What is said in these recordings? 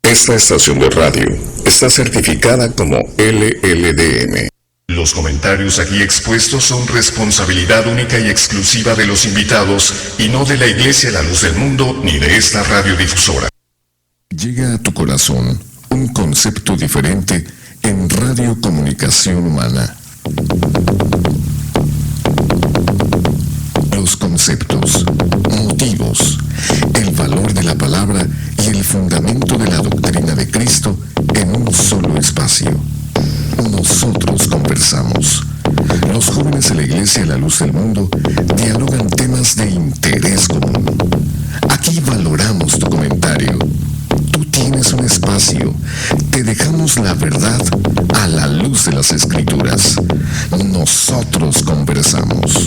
Esta estación de radio está certificada como LLDM. Los comentarios aquí expuestos son responsabilidad única y exclusiva de los invitados y no de la Iglesia La Luz del Mundo ni de esta radiodifusora. Llega a tu corazón un concepto diferente en Radio Comunicación Humana. Los conceptos, motivos, el valor de la palabra y el fundamento de la doctrina de Cristo en un solo espacio. Nosotros conversamos. Los jóvenes de la Iglesia La Luz del Mundo dialogan temas de interés común. Aquí valoramos tu comentario. Tú tienes un espacio. Te dejamos la verdad a la luz de las Escrituras. Nosotros conversamos.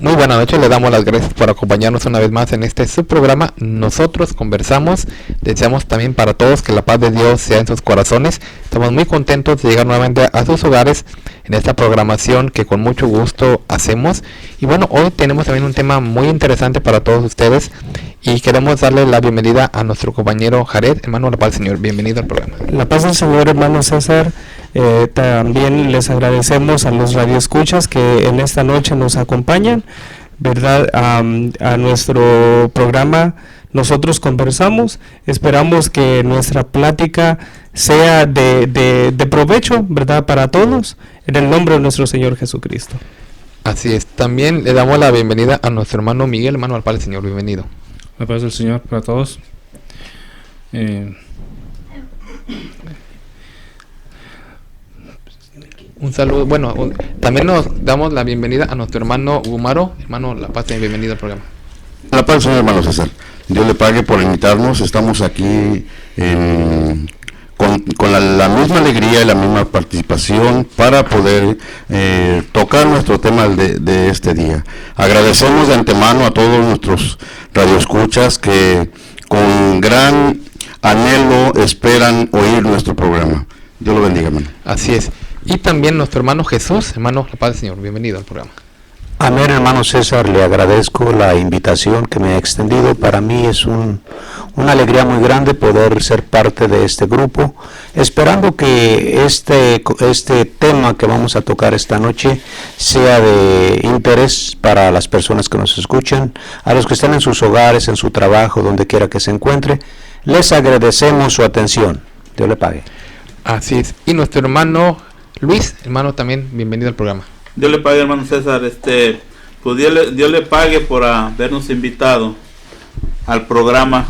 Muy buenas noches, le damos las gracias por acompañarnos una vez más en este subprograma Nosotros Conversamos. Deseamos también para todos que la paz de Dios sea en sus corazones. Estamos muy contentos de llegar nuevamente a sus hogares en esta programación que con mucho gusto hacemos. Y bueno, hoy tenemos también un tema muy interesante para todos ustedes y queremos darle la bienvenida a nuestro compañero Jared. Hermano, la paz del Señor, bienvenido al programa. La paz del Señor, hermano César. También les agradecemos a los radioescuchas que en esta noche nos acompañan, ¿verdad? A nuestro programa Nosotros Conversamos. Esperamos que nuestra plática sea de provecho, ¿verdad? Para todos, en el nombre de nuestro Señor Jesucristo. Así es. También le damos la bienvenida a nuestro hermano Miguel. Hermano, al paz del Señor, bienvenido. La paz del Señor para todos. Un saludo, bueno, también nos damos la bienvenida a nuestro hermano Gumaro. Hermano, la paz, bienvenido al programa. La paz, señor hermano César. Dios le pague por invitarnos. Estamos aquí con la misma alegría y la misma participación para poder tocar nuestro tema de este día. Agradecemos de antemano a todos nuestros radioescuchas que con gran anhelo esperan oír nuestro programa. Dios lo bendiga, hermano. Así es. Y también nuestro hermano Jesús. Hermano, la paz del Señor, bienvenido al programa. Amén, hermano César, le agradezco la invitación que me ha extendido. Para mí es una alegría muy grande poder ser parte de este grupo, esperando que este tema que vamos a tocar esta noche sea de interés para las personas que nos escuchan, a los que están en sus hogares, en su trabajo, donde quiera que se encuentre. Les agradecemos su atención. Dios le pague. Así es. Y nuestro hermano Luis, hermano, también bienvenido al programa. Dios le pague, hermano César. Pues Dios le pague por habernos invitado al programa.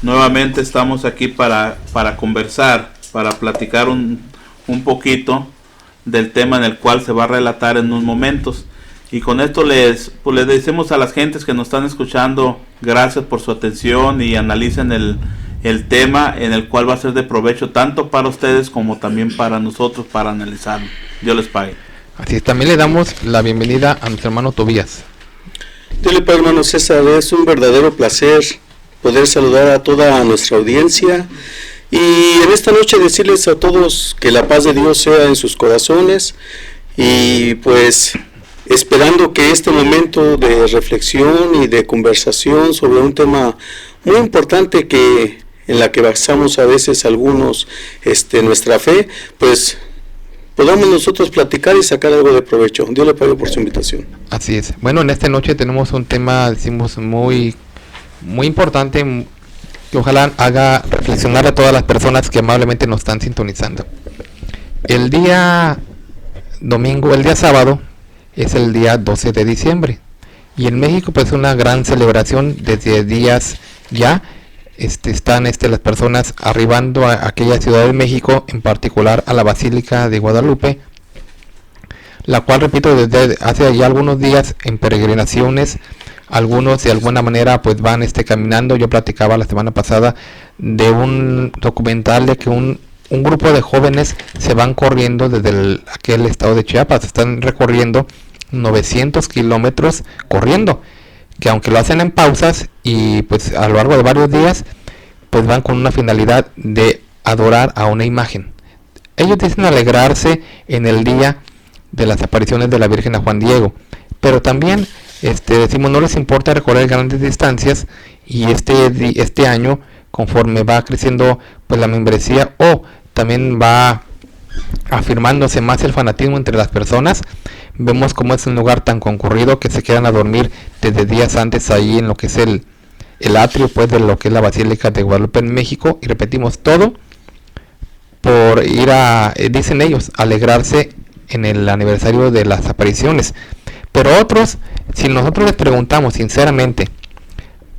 Nuevamente estamos aquí para conversar, para platicar un poquito del tema en el cual se va a relatar en unos momentos. Y con esto les decimos a las gentes que nos están escuchando, gracias por su atención y analicen el tema en el cual va a ser de provecho tanto para ustedes como también para nosotros para analizarlo. Dios les pague. Así es, también le damos la bienvenida a nuestro hermano Tobías. Dios le pague, hermano César. Es un verdadero placer poder saludar a toda nuestra audiencia y en esta noche decirles a todos que la paz de Dios sea en sus corazones y pues esperando que este momento de reflexión y de conversación sobre un tema muy importante en la que basamos a veces algunos nuestra fe, pues podamos nosotros platicar y sacar algo de provecho. Dios le pague por su invitación. Así es. Bueno, en esta noche tenemos un tema, decimos, muy importante, que ojalá haga reflexionar a todas las personas que amablemente nos están sintonizando. El día sábado, es el día 12 de diciembre. Y en México, pues, una gran celebración desde días ya. Están las personas arribando a aquella ciudad de México, en particular a la Basílica de Guadalupe, la cual, repito, desde hace ya algunos días en peregrinaciones. Algunos de alguna manera pues van caminando. Yo platicaba la semana pasada de un documental de que un grupo de jóvenes se van corriendo desde aquel estado de Chiapas, están recorriendo 900 kilómetros corriendo, que aunque lo hacen en pausas y pues a lo largo de varios días, pues van con una finalidad de adorar a una imagen. Ellos dicen alegrarse en el día de las apariciones de la Virgen a Juan Diego. Pero también decimos, no les importa recorrer grandes distancias, y este año, conforme va creciendo pues la membresía, o también va afirmándose más el fanatismo entre las personas, vemos cómo es un lugar tan concurrido que se quedan a dormir desde días antes ahí en lo que es el atrio pues de lo que es la Basílica de Guadalupe en México, y repetimos, todo por ir a, dicen ellos, alegrarse en el aniversario de las apariciones. Pero otros, si nosotros les preguntamos sinceramente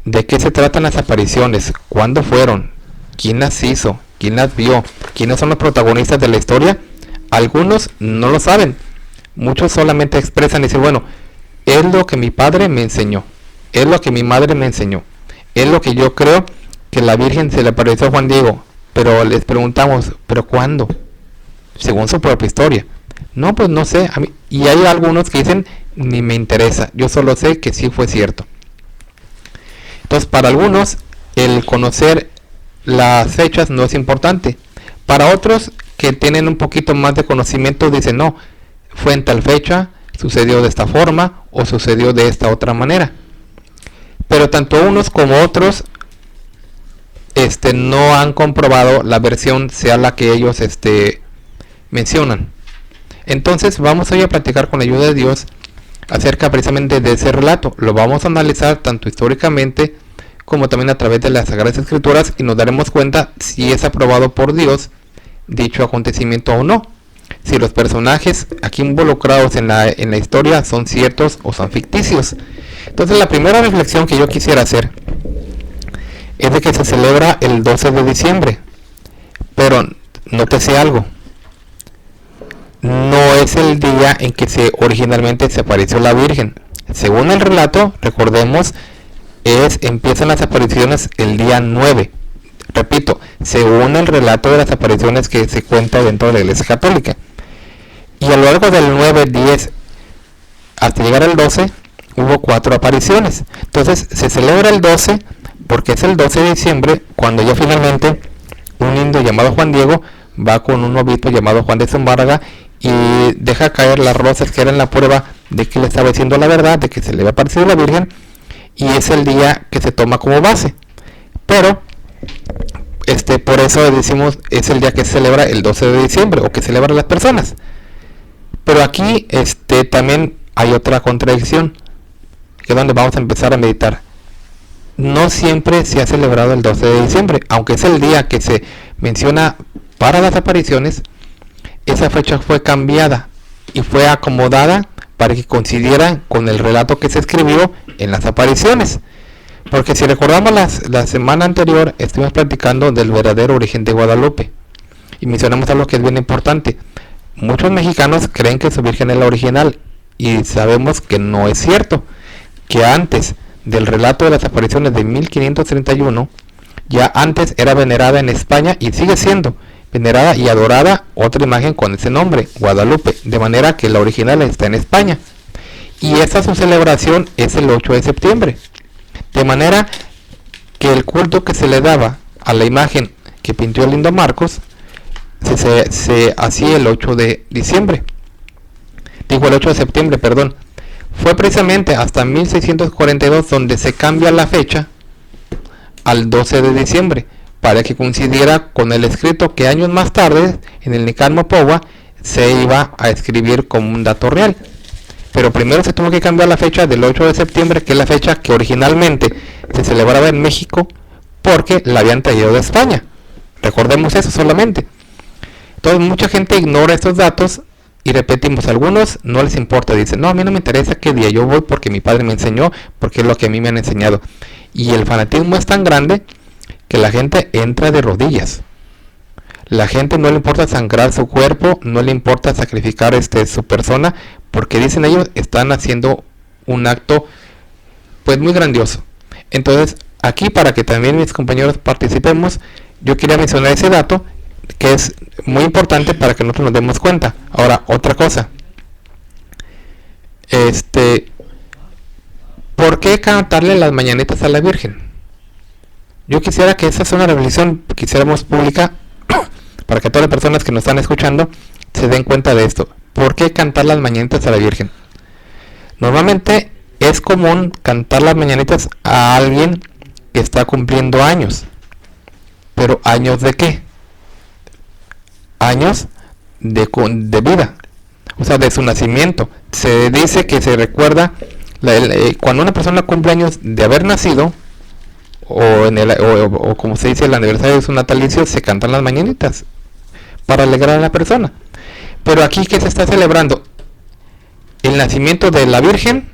de qué se tratan las apariciones, cuándo fueron, quién las hizo, quién las vio, quiénes son los protagonistas de la historia, algunos no lo saben. Muchos solamente expresan y dicen, bueno, es lo que mi padre me enseñó, es lo que mi madre me enseñó, es lo que yo creo que la Virgen se le apareció a Juan Diego. Pero les preguntamos, ¿pero cuándo? Según su propia historia. No, pues no sé. A mí, y hay algunos que dicen, ni me interesa, yo solo sé que sí fue cierto. Entonces, para algunos, el conocer las fechas no es importante. Para otros, que tienen un poquito más de conocimiento, dicen, no, fue en tal fecha, sucedió de esta forma, o sucedió de esta otra manera. Pero tanto unos como otros no han comprobado la versión sea la que ellos mencionan. Entonces vamos hoy a platicar con la ayuda de Dios acerca precisamente de ese relato. Lo vamos a analizar tanto históricamente como también a través de las Sagradas Escrituras, y nos daremos cuenta si es aprobado por Dios dicho acontecimiento o no, si los personajes aquí involucrados en la historia son ciertos o son ficticios. Entonces la primera reflexión que yo quisiera hacer es de que se celebra el 12 de diciembre, pero nótese algo, no es el día en que originalmente se apareció la Virgen. Según el relato, recordemos, empiezan las apariciones el día 9. Repito, según el relato de las apariciones que se cuenta dentro de la Iglesia Católica. Y a lo largo del 9, 10, hasta llegar al 12, hubo 4 apariciones. Entonces se celebra el 12 porque es el 12 de diciembre cuando ya finalmente un indio llamado Juan Diego va con un obispo llamado Juan de Zumárraga y deja caer las rosas que eran la prueba de que le estaba diciendo la verdad, de que se le había aparecido la Virgen, y es el día que se toma como base. Pero por eso decimos es el día que se celebra el 12 de diciembre, o que celebran las personas. Pero aquí también hay otra contradicción, que es donde vamos a empezar a meditar. No siempre se ha celebrado el 12 de diciembre, aunque es el día que se menciona para las apariciones. Esa fecha fue cambiada y fue acomodada para que coincidiera con el relato que se escribió en las apariciones. Porque si recordamos la semana anterior, estuvimos platicando del verdadero origen de Guadalupe y mencionamos algo que es bien importante. Muchos mexicanos creen que su Virgen es la original, y sabemos que no es cierto, que antes del relato de las apariciones de 1531, ya antes era venerada en España, y sigue siendo venerada y adorada otra imagen con ese nombre, Guadalupe, de manera que la original está en España, y esta su celebración es el 8 de septiembre, de manera que el culto que se le daba a la imagen que pintó el lindo Marcos se hacía el 8 de diciembre, digo el 8 de septiembre, perdón. Fue precisamente hasta 1642 donde se cambia la fecha al 12 de diciembre para que coincidiera con el escrito que años más tarde en el Nicanor Powa se iba a escribir como un dato real. Pero primero se tuvo que cambiar la fecha del 8 de septiembre, que es la fecha que originalmente se celebraba en México, porque la habían traído de España. Recordemos eso solamente. Entonces mucha gente ignora estos datos. Y repetimos, a algunos no les importa, dicen, no, a mí no me interesa qué día, yo voy porque mi padre me enseñó, porque es lo que a mí me han enseñado. Y el fanatismo es tan grande que la gente entra de rodillas. La gente no le importa sangrar su cuerpo, no le importa sacrificar su persona, porque dicen ellos, están haciendo un acto pues muy grandioso. Entonces, aquí para que también mis compañeros participemos, yo quería mencionar ese dato, que es muy importante para que nosotros nos demos cuenta. Ahora, otra cosa, ¿por qué cantarle las mañanitas a la Virgen? Yo quisiera que esa sea una reflexión que hiciéramos pública para que todas las personas que nos están escuchando se den cuenta de esto. ¿por qué cantar las mañanitas a la Virgen? Normalmente es común cantar las mañanitas a alguien que está cumpliendo años. ¿Pero años de qué? Años de vida, o sea, de su nacimiento. Se dice que se recuerda cuando una persona cumple años de haber nacido, o como se dice, el aniversario de su natalicio, se cantan las mañanitas para alegrar a la persona. Pero aquí, ¿qué se está celebrando? ¿El nacimiento de la Virgen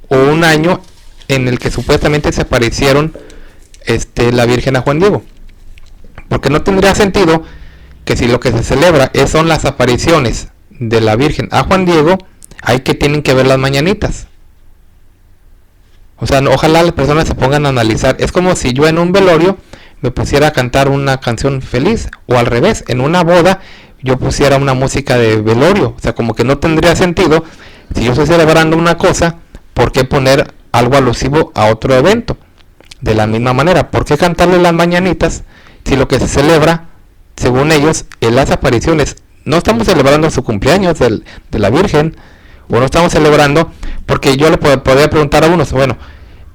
o un año en el que supuestamente se aparecieron la Virgen a Juan Diego? Porque no tendría sentido que si lo que se celebra son las apariciones de la Virgen a Juan Diego, hay que tienen que ver las mañanitas. O sea, ojalá las personas se pongan a analizar. Es como si yo en un velorio me pusiera a cantar una canción feliz, o al revés, en una boda yo pusiera una música de velorio. O sea, como que no tendría sentido, si yo estoy celebrando una cosa, ¿por qué poner algo alusivo a otro evento? De la misma manera, ¿por qué cantarle las mañanitas si lo que se celebra, según ellos, es las apariciones? No estamos celebrando su cumpleaños de la Virgen, o no estamos celebrando, porque yo le podría preguntar a unos, bueno,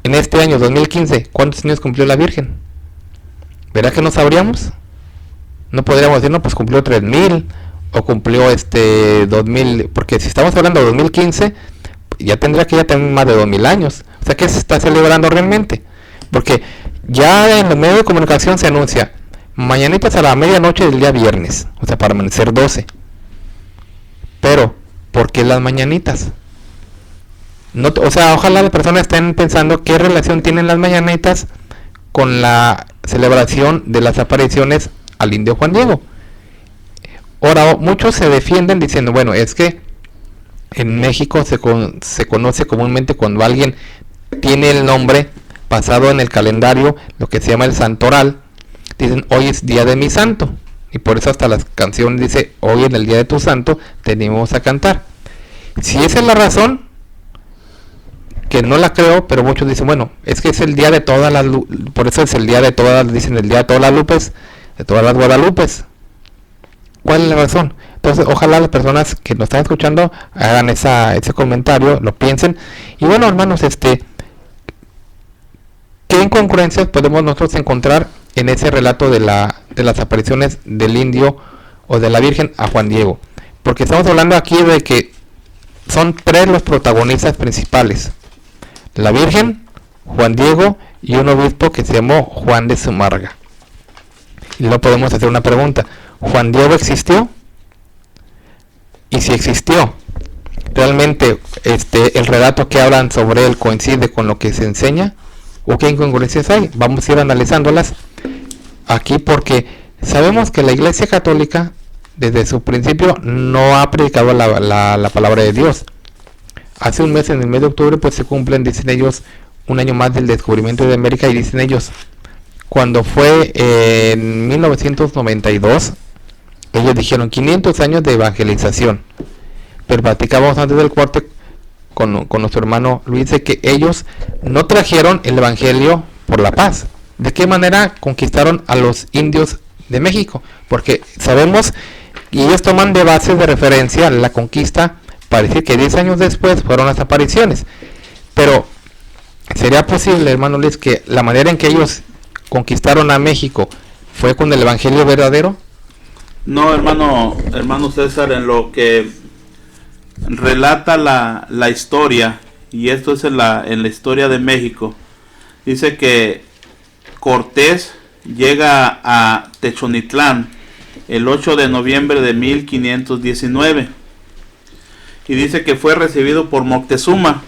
en este año 2015, ¿cuántos años cumplió la Virgen? ¿Verdad que no sabríamos? No podríamos decir, no, pues cumplió 3000, o cumplió 2000, porque si estamos hablando de 2015, ya tendría que ya tener más de 2000 años. O sea, ¿qué se está celebrando realmente? Porque ya en los medios de comunicación se anuncia mañanitas a la medianoche del día viernes, o sea, para amanecer 12. Pero, ¿por qué las mañanitas? No, o sea, ojalá las personas estén pensando qué relación tienen las mañanitas con la celebración de las apariciones al indio Juan Diego. Ahora, muchos se defienden diciendo, bueno, es que en México se conoce comúnmente cuando alguien tiene el nombre basado en el calendario, lo que se llama el santoral. Dicen, hoy es día de mi santo, y por eso hasta las canciones dice, hoy en el día de tu santo tenemos a cantar. Si esa es la razón, que no la creo, pero muchos dicen, bueno, es que es el día de todas las, por eso es el día de todas, dicen el día de todas las Lupes, de todas las Guadalupes. ¿Cuál es la razón? Entonces, ojalá las personas que nos están escuchando hagan ese comentario, lo piensen. Y bueno, hermanos, ¿qué incongruencias podemos nosotros encontrar en ese relato de las apariciones del indio o de la Virgen a Juan Diego? Porque estamos hablando aquí de que son 3 los protagonistas principales: la Virgen, Juan Diego y un obispo que se llamó Juan de Zumárraga. Y luego podemos hacer una pregunta: ¿Juan Diego existió? Y si existió, ¿realmente el relato que hablan sobre él coincide con lo que se enseña? ¿O qué incongruencias hay? Vamos a ir analizándolas aquí, porque sabemos que la Iglesia Católica desde su principio no ha predicado la palabra de Dios. Hace un mes, en el mes de octubre, pues se cumplen, dicen ellos, un año más del descubrimiento de América, y dicen ellos, cuando fue en 1992, ellos dijeron 500 años de evangelización. Pero platicábamos antes del corte con nuestro hermano Luis de que ellos no trajeron el evangelio por la paz. ¿De qué manera conquistaron a los indios de México? Porque sabemos, y ellos toman de base de referencia la conquista, para decir que 10 años después fueron las apariciones. Pero, ¿sería posible, hermano Luis, que la manera en que ellos conquistaron a México fue con el evangelio verdadero? No, hermano César, en lo que relata la historia, y esto es en la historia de México, dice que Cortés llega a Techonitlán el 8 de noviembre de 1519, y dice que fue recibido por Moctezuma.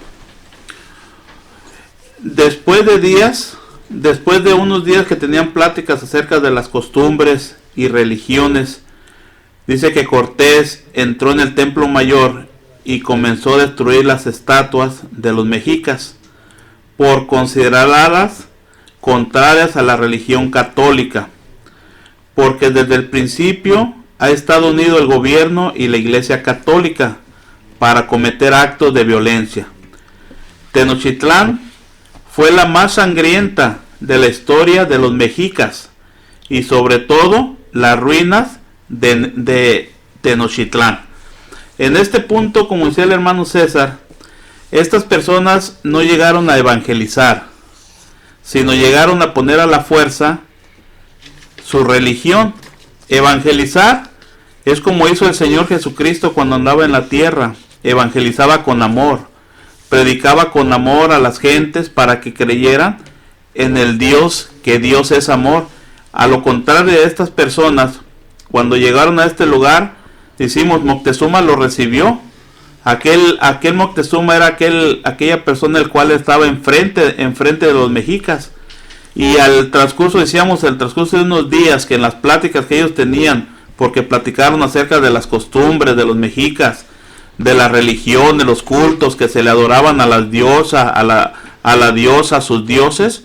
Después de unos días que tenían pláticas acerca de las costumbres y religiones, dice que Cortés entró en el templo mayor y comenzó a destruir las estatuas de los mexicas por considerarlas contrarias a la religión católica, porque desde el principio ha estado unido el gobierno y la Iglesia Católica para cometer actos de violencia. Tenochtitlán fue la más sangrienta de la historia de los mexicas, y sobre todo las ruinas de Tenochtitlán. En este punto, como decía el hermano César, estas personas no llegaron a evangelizar, sino llegaron a poner a la fuerza su religión. Evangelizar es como hizo el Señor Jesucristo cuando andaba en la tierra. Evangelizaba con amor, predicaba con amor a las gentes para que creyeran en el Dios, que Dios es amor. A lo contrario de estas personas, cuando llegaron a este lugar, decimos, Moctezuma lo recibió. Aquel Moctezuma era aquella persona el cual estaba enfrente de los mexicas. Y al transcurso, decíamos, el transcurso de unos días, que en las pláticas que ellos tenían, porque platicaron acerca de las costumbres de los mexicas, de la religión, de los cultos que se le adoraban a las diosas, a la diosa, a sus dioses,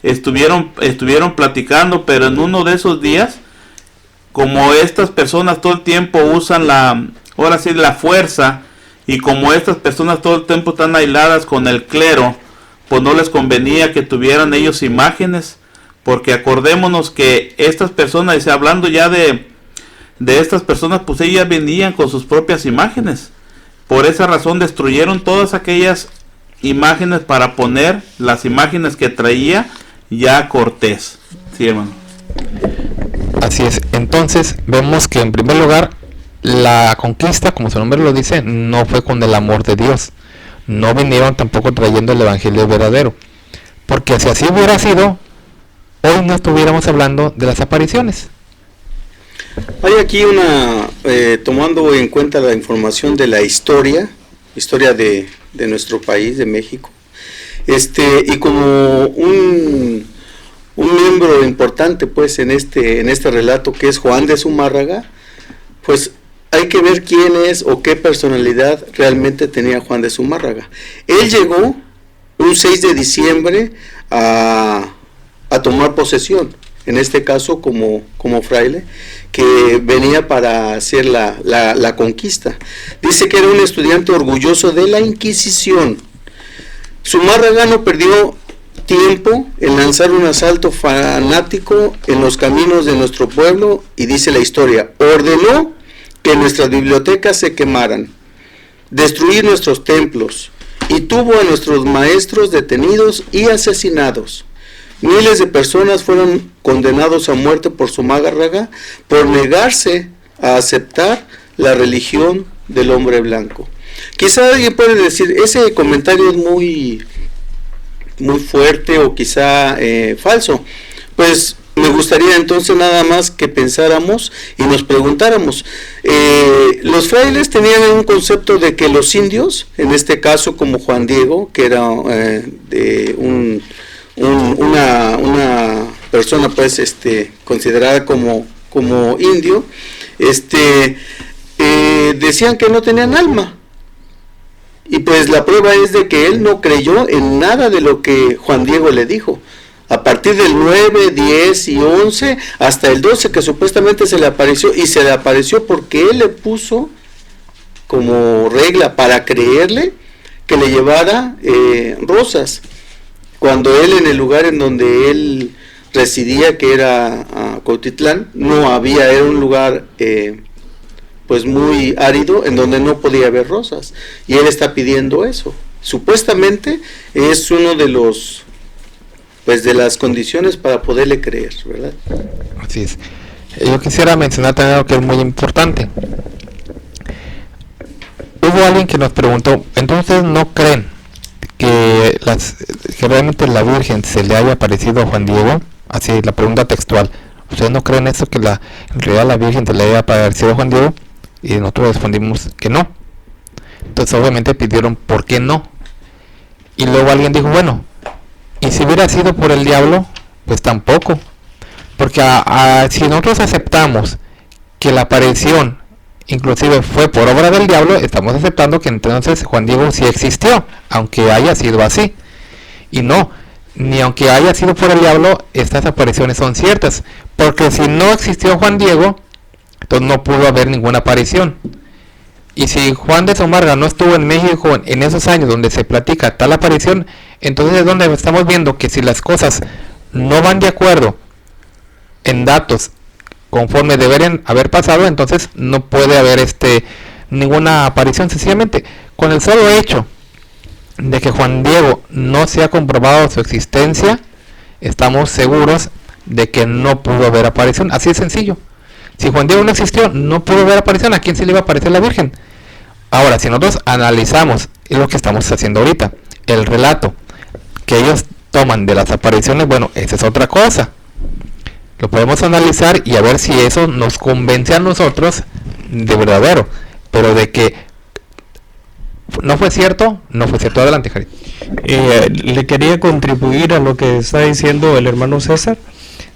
estuvieron platicando, pero en uno de esos días, como estas personas todo el tiempo usan la fuerza, y como estas personas todo el tiempo están aisladas con el clero, pues no les convenía que tuvieran ellos imágenes, porque acordémonos que estas personas, dice, hablando ya de estas personas, pues ellas venían con sus propias imágenes. Por esa razón destruyeron todas aquellas imágenes para poner las imágenes que traía ya Cortés. Sí, hermano. Así es. Entonces vemos que en primer lugar la conquista, como su nombre lo dice, no fue con el amor de Dios. No vinieron tampoco trayendo el evangelio verdadero, porque si así hubiera sido, hoy no estuviéramos hablando de las apariciones. Hay aquí tomando en cuenta la información de la historia de nuestro país, de México, y como un miembro importante pues en este relato, que es Juan de Zumárraga, pues hay que ver quién es o qué personalidad realmente tenía Juan de Zumárraga. Él llegó un 6 de diciembre a tomar posesión, en este caso como fraile, que venía para hacer la conquista. Dice que era un estudiante orgulloso de la Inquisición. Zumárraga no perdió tiempo en lanzar un asalto fanático en los caminos de nuestro pueblo, y dice la historia, ordenó que nuestras bibliotecas se quemaran, destruir nuestros templos, y tuvo a nuestros maestros detenidos y asesinados. Miles de personas fueron condenados a muerte por Zumárraga por negarse a aceptar la religión del hombre blanco. Quizá alguien puede decir, ese comentario es muy fuerte o quizá falso. Pues me gustaría entonces nada más que pensáramos y nos preguntáramos. Los frailes tenían un concepto de que los indios, en este caso como Juan Diego, que era una persona pues considerada como indio, decían que no tenían alma. Y pues la prueba es de que él no creyó en nada de lo que Juan Diego le dijo. A partir del 9, 10 y 11, hasta el 12 que supuestamente se le apareció, y se le apareció porque él le puso como regla para creerle que le llevara rosas. Cuando él, en el lugar en donde él residía, que era Cuautitlán, no había, era un lugar pues muy árido, en donde no podía haber rosas, y él está pidiendo eso. Supuestamente es uno de los de las condiciones para poderle creer, ¿verdad? Así es. Yo quisiera mencionar también algo que es muy importante. Hubo alguien que nos preguntó, entonces ¿no creen que realmente la Virgen se le haya aparecido a Juan Diego? Así, la pregunta textual. ¿Ustedes no creen eso, que en realidad la Virgen se le haya aparecido a Juan Diego? Y nosotros respondimos que no. Entonces obviamente pidieron ¿por qué no? Y luego alguien dijo, bueno, y si hubiera sido por el diablo, pues tampoco. Porque si nosotros aceptamos que la aparición inclusive fue por obra del diablo, estamos aceptando que entonces Juan Diego sí existió, aunque haya sido así. Y no, ni aunque haya sido por el diablo, estas apariciones son ciertas. Porque si no existió Juan Diego, entonces no pudo haber ninguna aparición. Y si Juan de Zumárraga no estuvo en México en esos años donde se platica tal aparición, entonces es donde estamos viendo que si las cosas no van de acuerdo en datos conforme deberían haber pasado, entonces no puede haber ninguna aparición. Sencillamente, con el solo hecho de que Juan Diego no se ha comprobado su existencia, estamos seguros de que no pudo haber aparición. Así de sencillo. Si Juan Diego no existió, no pudo haber aparición. ¿A quién se le iba a aparecer la Virgen? Ahora, si nosotros analizamos, es lo que estamos haciendo ahorita, el relato que ellos toman de las apariciones, bueno, esa es otra cosa. Lo podemos analizar y a ver si eso nos convence a nosotros de verdadero. Pero de que no fue cierto, no fue cierto. Adelante, Jari. Le quería contribuir a lo que está diciendo el hermano César.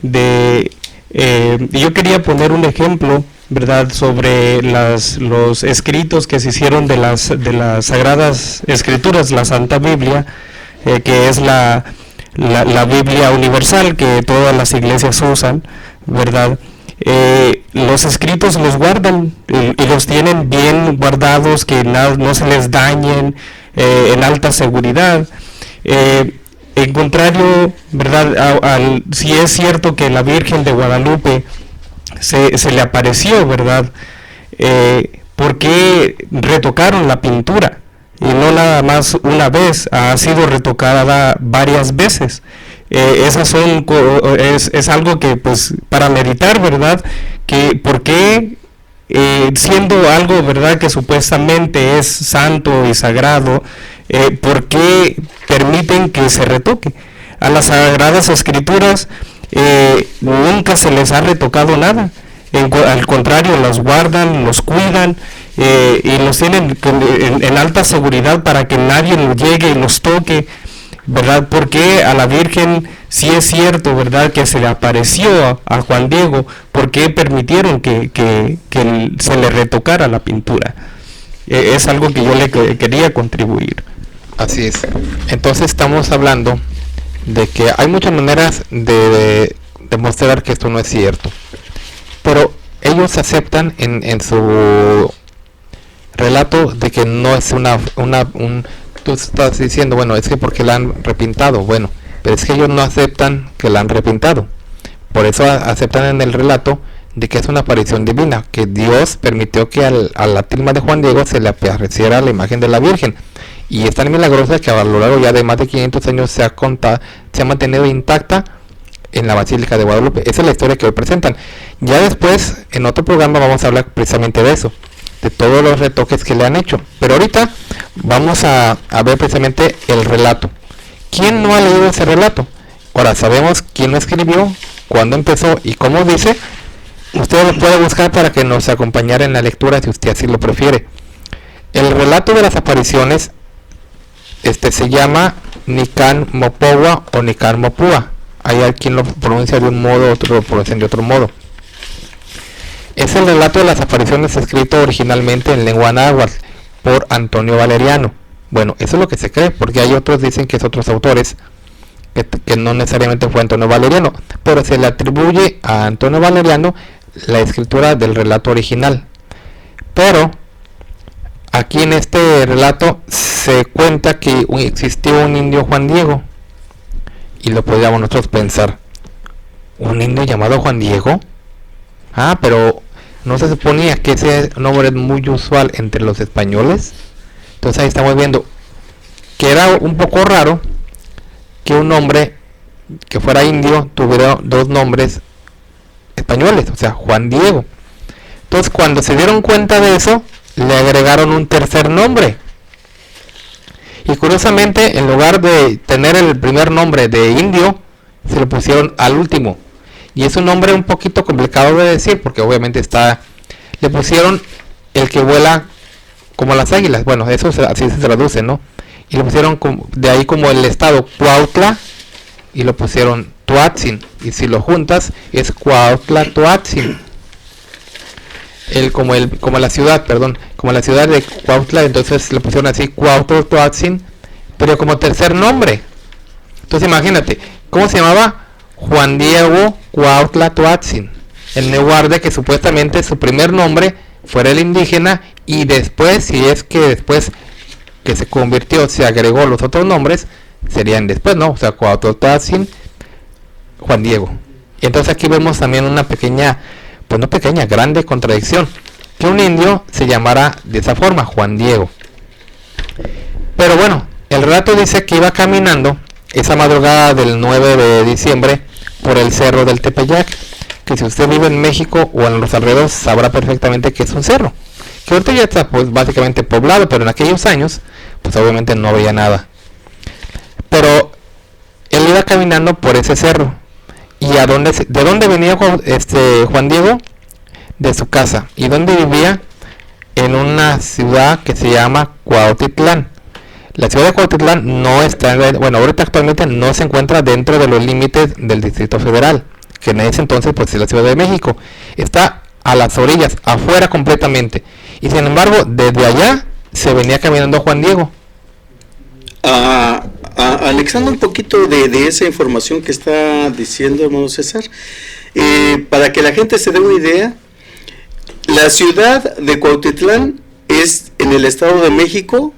Yo quería poner un ejemplo, ¿verdad?, sobre los escritos que se hicieron de las Sagradas Escrituras, la Santa Biblia, que es la Biblia universal que todas las iglesias usan, ¿verdad? Los escritos los guardan y los tienen bien guardados, que no se les dañen, en alta seguridad. En contrario, ¿verdad? Si es cierto que la Virgen de Guadalupe se le apareció, ¿verdad? ¿Por qué retocaron la pintura? Y no nada más una vez, ha sido retocada varias veces. Esas es algo que, pues, para meditar, ¿verdad? Que por qué, siendo algo, ¿verdad?, que supuestamente es santo y sagrado, ¿por qué permiten que se retoque? A las Sagradas Escrituras nunca se les ha retocado nada. Al contrario, las guardan, los cuidan, y los tienen en alta seguridad para que nadie llegue y los toque, ¿verdad? Porque a la Virgen, si es cierto, ¿verdad?, que se le apareció a Juan Diego, ¿por qué permitieron que se le retocara la pintura? Es algo que yo le quería contribuir. Así es. Entonces estamos hablando de que hay muchas maneras de demostrar que esto no es cierto, pero ellos aceptan en su relato de que no es tú estás diciendo, bueno, es que porque la han repintado, bueno, pero es que ellos no aceptan que la han repintado. Por eso aceptan en el relato de que es una aparición divina, que Dios permitió que a la tilma de Juan Diego se le apareciera la imagen de la Virgen, y es tan milagrosa que a lo largo ya de más de 500 años se ha mantenido intacta en la Basílica de Guadalupe. Esa es la historia que hoy presentan. Ya después, en otro programa, vamos a hablar precisamente de eso, de todos los retoques que le han hecho. Pero ahorita vamos a ver precisamente el relato. ¿Quién no ha leído ese relato? Ahora sabemos quién lo escribió, cuándo empezó y cómo dice. Usted lo puede buscar para que nos acompañara en la lectura si usted así lo prefiere. El relato de las apariciones se llama Nican Mopowa o Nican Mopua. Hay quien lo pronuncia de un modo, otro lo pronuncia de otro modo. Es el relato de las apariciones escrito originalmente en lengua náhuatl por Antonio Valeriano. Bueno, eso es lo que se cree, porque hay otros dicen que es otros autores, que no necesariamente fue Antonio Valeriano, pero se le atribuye a Antonio Valeriano la escritura del relato original. Pero aquí en este relato se cuenta que existió un indio Juan Diego, y lo podríamos nosotros pensar, ¿un indio llamado Juan Diego? Pero ¿no se suponía que ese nombre es muy usual entre los españoles? Entonces ahí estamos viendo que era un poco raro que un hombre que fuera indio tuviera dos nombres españoles, o sea, Juan Diego. Entonces cuando se dieron cuenta de eso, le agregaron un tercer nombre. Y curiosamente, en lugar de tener el primer nombre de indio, se lo pusieron al último. Y es un nombre un poquito complicado de decir, porque obviamente le pusieron el que vuela como las águilas. Bueno, eso así se traduce, ¿no? Y le pusieron de ahí como el estado Cuautla, y lo pusieron Tuatzin. Y si lo juntas, es Cuautla Tuatzin. Como la ciudad de Cuautla, entonces le pusieron así Cuautla Tuatzin, pero como tercer nombre. Entonces imagínate, ¿cómo se llamaba? Juan Diego Cuautla Tuatzin, en lugar de que supuestamente su primer nombre fuera el indígena, y después, si es que después que se convirtió se agregó los otros nombres, serían después, ¿no? O sea, Cuautla Tuatzin, Juan Diego. Y entonces aquí vemos también una pequeña, pues no pequeña, grande contradicción, que un indio se llamara de esa forma, Juan Diego. Pero bueno, el relato dice que iba caminando esa madrugada del 9 de diciembre por el cerro del Tepeyac, que si usted vive en México o en los alrededores sabrá perfectamente que es un cerro, que ahorita ya está pues básicamente poblado, pero en aquellos años pues obviamente no había nada. Pero él iba caminando por ese cerro. ¿Y de dónde venía Juan Diego? De su casa. ¿Y dónde vivía? En una ciudad que se llama Cuautitlán. La ciudad de Cuautitlán no está, bueno, ahorita actualmente no se encuentra dentro de los límites del Distrito Federal, que en ese entonces pues es la Ciudad de México. Está a las orillas, afuera completamente. Y sin embargo, desde allá se venía caminando Juan Diego. Anexando un poquito de esa información que está diciendo hermano César, para que la gente se dé una idea, la ciudad de Cuautitlán es en el Estado de México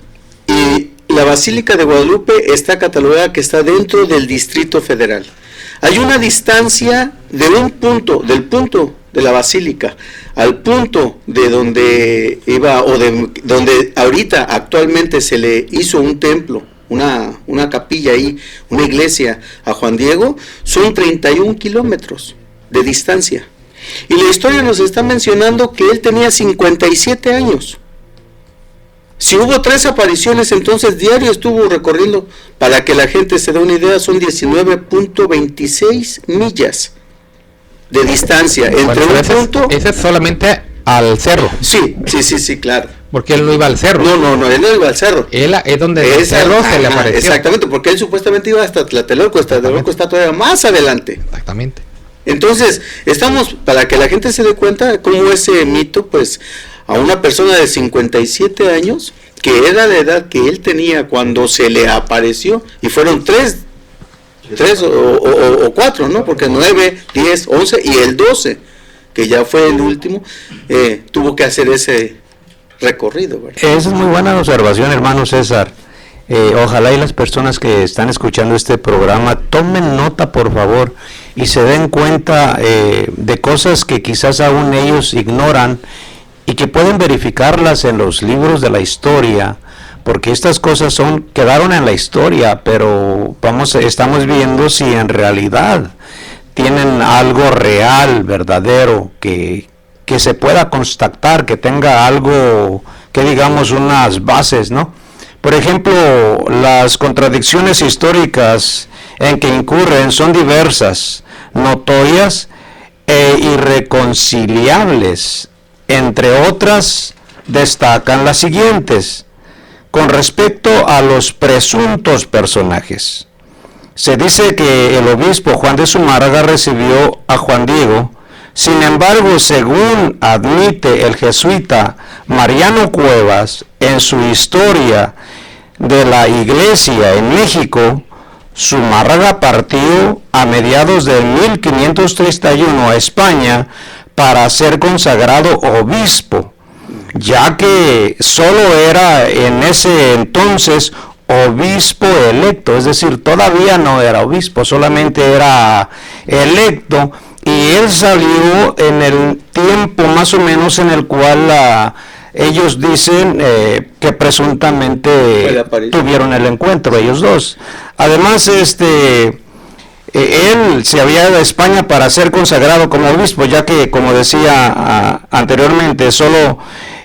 y la Basílica de Guadalupe está catalogada que está dentro del Distrito Federal. Hay una distancia de un punto, del punto de la Basílica al punto de donde iba, o de donde ahorita actualmente se le hizo un templo, una capilla ahí, una iglesia a Juan Diego, son 31 kilómetros de distancia. Y la historia nos está mencionando que él tenía 57 años. Si hubo 3 apariciones, entonces diario estuvo recorriendo, para que la gente se dé una idea, son 19.26 millas de distancia entre un punto. Ese es solamente al cerro. Sí, claro. Porque él no iba al cerro. No, él no iba al cerro. Él es donde el cerro se le apareció. Exactamente, porque él supuestamente iba hasta Tlatelolco. Tlatelolco está todavía más adelante. Exactamente. Entonces, estamos, para que la gente se dé cuenta cómo ese mito, pues, a una persona de 57 años, que era la edad que él tenía cuando se le apareció, y fueron 3 o 4, ¿no? Porque 9, 10, 11 y el 12, que ya fue el último, tuvo que hacer ese recorrido, ¿verdad? Esa es muy buena observación, hermano César. Ojalá y las personas que están escuchando este programa tomen nota, por favor, y se den cuenta de cosas que quizás aún ellos ignoran y que pueden verificarlas en los libros de la historia, porque estas cosas quedaron en la historia, pero estamos viendo si en realidad tienen algo real, verdadero, que se pueda constatar, que tenga algo, que digamos unas bases, ¿no? Por ejemplo, las contradicciones históricas en que incurren son diversas, notorias e irreconciliables. Entre otras, destacan las siguientes. Con respecto a los presuntos personajes, se dice que el obispo Juan de Zumárraga recibió a Juan Diego. Sin embargo, según admite el jesuita Mariano Cuevas en su historia de la Iglesia en México, Zumárraga partió a mediados del 1531 a España para ser consagrado obispo, ya que solo era en ese entonces obispo electo, es decir, todavía no era obispo, solamente era electo, y él salió en el tiempo más o menos en el cual ellos dicen que presuntamente tuvieron el encuentro, ellos dos. Además, él se había ido a España para ser consagrado como obispo, ya que, como decía anteriormente, solo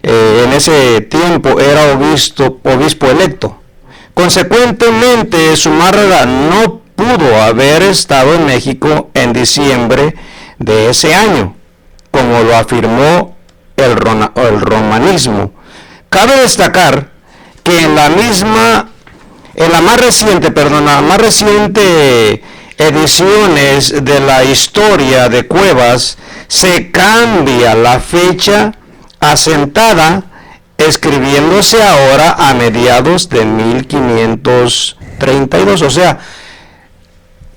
en ese tiempo era obispo electo. Consecuentemente, Zumárraga no pudo haber estado en México en diciembre de ese año, como lo afirmó el romanismo. Cabe destacar que en la más reciente ediciones de la historia de Cuevas se cambia la fecha asentada, escribiéndose ahora a mediados de 1532, o sea,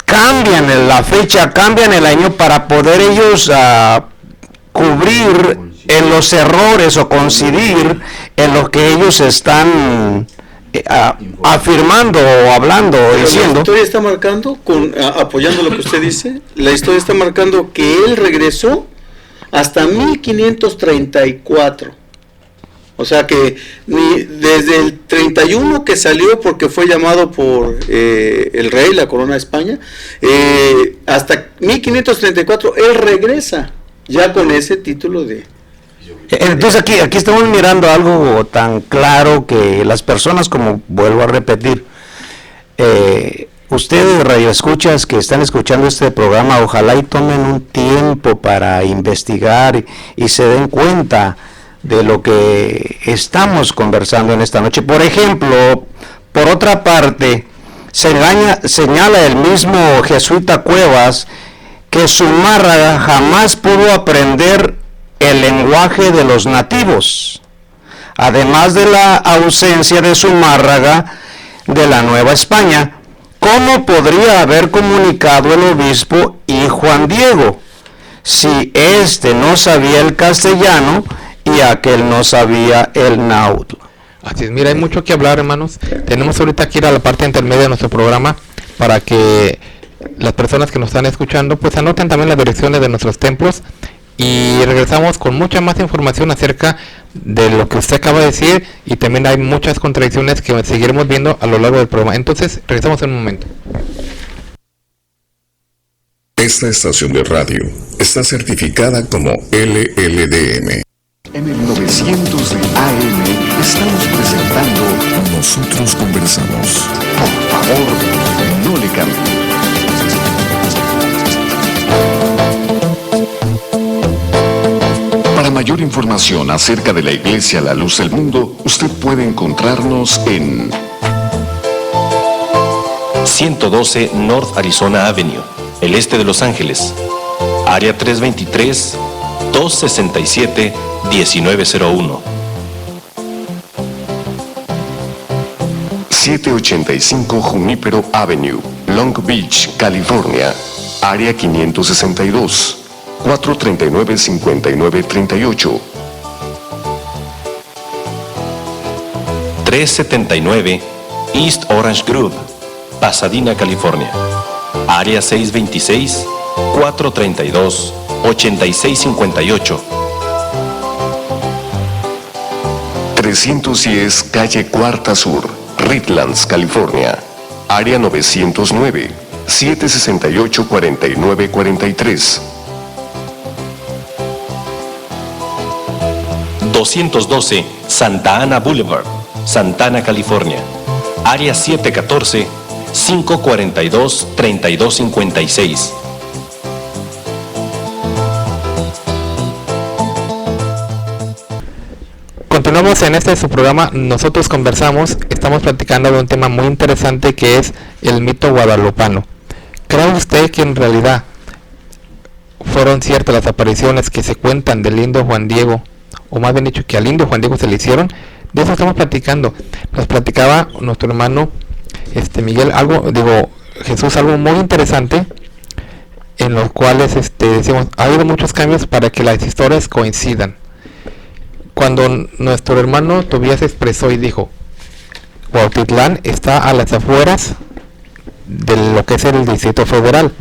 cambian la fecha, cambian el año para poder ellos cubrir en los errores o coincidir en lo que ellos están afirmando o hablando o diciendo. La historia está marcando, apoyando lo que usted dice, la historia está marcando que él regresó hasta 1534. O sea que desde el 31 que salió, porque fue llamado por el rey, la corona de España, hasta 1534 él regresa ya con ese título de... Entonces aquí estamos mirando algo tan claro que las personas, como vuelvo a repetir, ustedes radioescuchas que están escuchando este programa, ojalá y tomen un tiempo para investigar y se den cuenta de lo que estamos conversando en esta noche. Por ejemplo, por otra parte, señala el mismo jesuita Cuevas que Zumárraga jamás pudo aprender el lenguaje de los nativos, además de la ausencia de Zumárraga de la Nueva España. ¿Cómo podría haber comunicado el obispo y Juan Diego si éste no sabía el castellano y aquel no sabía el náhuatl? Así es, mira, hay mucho que hablar, hermanos. Tenemos ahorita que ir a la parte intermedia de nuestro programa para que las personas que nos están escuchando pues anoten también las direcciones de nuestros templos, y regresamos con mucha más información acerca de lo que usted acaba de decir, y también hay muchas contradicciones que seguiremos viendo a lo largo del programa. Entonces, regresamos en un momento. Esta estación de radio está certificada como LLDM. En el 900 de AM estamos presentando Nosotros Conversamos. Por favor, no le cambie. Para mayor información acerca de la Iglesia La Luz del Mundo, usted puede encontrarnos en 112 North Arizona Avenue, el este de Los Ángeles, área 323-267-1901. 785 Junipero Avenue, Long Beach, California, área 562, 439-5938. 379 East Orange Grove, Pasadena, California, área 626-432-8658. 310 Calle Cuarta Sur, Redlands, California, área 909, 768-4943. 212 Santa Ana Boulevard, Santana, California, área 714-542-3256. Continuamos en este su programa Nosotros Conversamos. Estamos platicando de un tema muy interesante que es el mito guadalupano. ¿Cree usted que en realidad fueron ciertas las apariciones que se cuentan del indio Juan Diego, o más bien dicho que al indio Juan Diego se le hicieron? De eso estamos platicando. Nos platicaba nuestro hermano Miguel Jesús, algo muy interesante, en los cuales decimos, ha habido muchos cambios para que las historias coincidan. Cuando nuestro hermano Tobías se expresó y dijo, Cuautitlán está a las afueras de lo que es el Distrito Federal,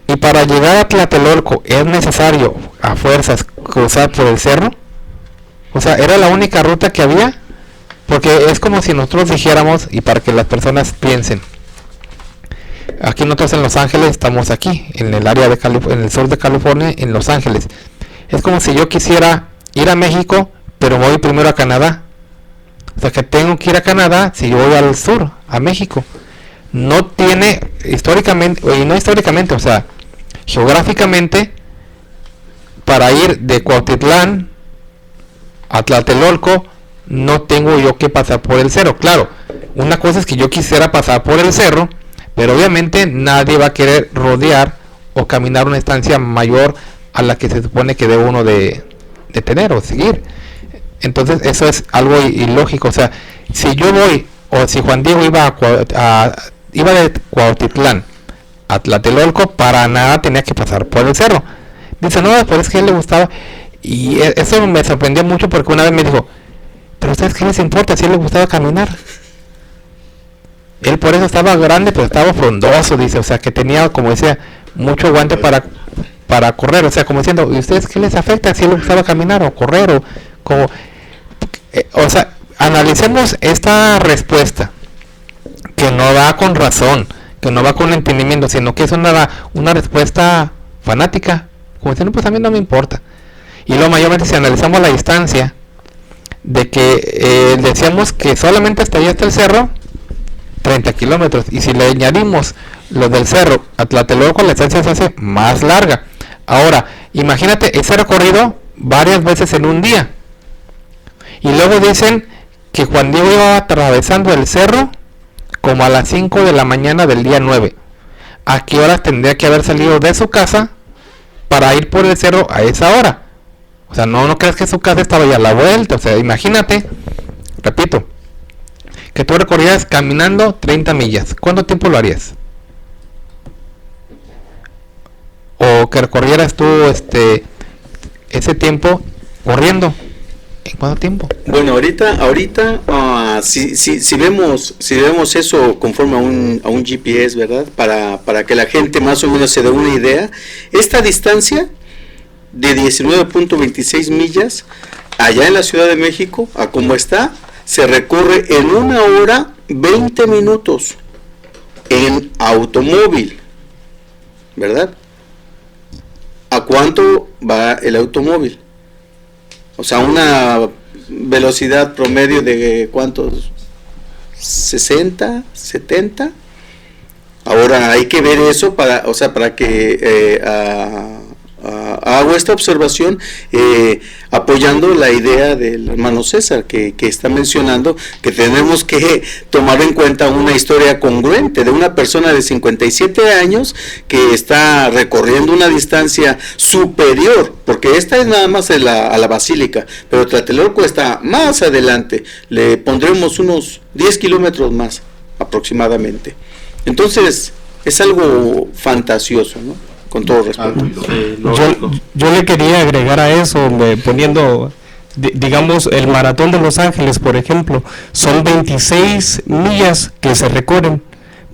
y para llegar a Tlatelolco es necesario a fuerzas cruzar por el cerro. O sea, era la única ruta que había, porque es como si nosotros dijéramos, y para que las personas piensen, aquí nosotros en Los Ángeles estamos aquí, en el área de en el sur de California, en Los Ángeles. Es como si yo quisiera ir a México, pero voy primero a Canadá. O sea que tengo que ir a Canadá si yo voy al sur, a México. No tiene históricamente, y no históricamente, o sea, geográficamente, para ir de Cuautitlán a Tlatelolco, no tengo yo que pasar por el cerro. Claro, una cosa es que yo quisiera pasar por el cerro, pero obviamente nadie va a querer rodear o caminar una estancia mayor a la que se supone que debe uno de tener o seguir. Entonces eso es algo ilógico. O sea, si yo voy, o si Juan Diego iba de Cuautitlán a Tlatelolco, para nada tenía que pasar por el cerro. Dice, no, pero es que a él le gustaba. Y eso me sorprendió mucho, porque una vez me dijo, pero ¿ustedes qué les importa si a él le gustaba caminar? Él por eso estaba grande, pero estaba frondoso, dice, o sea que tenía, como decía, mucho aguante para para correr, o sea, como diciendo, ¿y ustedes qué les afecta si les gustaba caminar o correr o como, o sea, analicemos esta respuesta que no va con razón, que no va con entendimiento, sino que es una respuesta fanática, como diciendo, pues a mí no me importa. Y luego mayormente si analizamos la distancia de que decíamos que solamente hasta allá está el cerro, 30 kilómetros, y si le añadimos lo del cerro a Tlatelolco, la distancia se hace más larga. Ahora, imagínate ese recorrido varias veces en un día. Y luego dicen que Juan Diego iba atravesando el cerro como a las 5 de la mañana del día 9. ¿A qué hora tendría que haber salido de su casa para ir por el cerro a esa hora? O sea, no creas que su casa estaba ya a la vuelta. O sea, imagínate, repito, que tú recorrías caminando 30 millas. ¿Cuánto tiempo lo harías? O que recorrieras tú ese tiempo corriendo. ¿En cuánto tiempo? Bueno, ahorita si vemos eso conforme a un GPS, ¿verdad? Para que la gente más o menos se dé una idea, esta distancia de 19.26 millas allá en la Ciudad de México, a como está, se recorre en 1 hora 20 minutos en automóvil, ¿verdad? ¿A cuánto va el automóvil? O sea, una velocidad promedio de ¿cuántos? 60, 70. Ahora hay que ver eso para que hago esta observación apoyando la idea del hermano César que está mencionando que tenemos que tomar en cuenta una historia congruente de una persona de 57 años que está recorriendo una distancia superior, porque esta es nada más a la Basílica, pero Tlatelolco está más adelante, le pondremos unos 10 kilómetros más aproximadamente. Entonces es algo fantasioso, ¿no? Con todo respeto. Yo le quería agregar a eso, poniendo, digamos, el maratón de Los Ángeles, por ejemplo, son 26 millas que se recorren,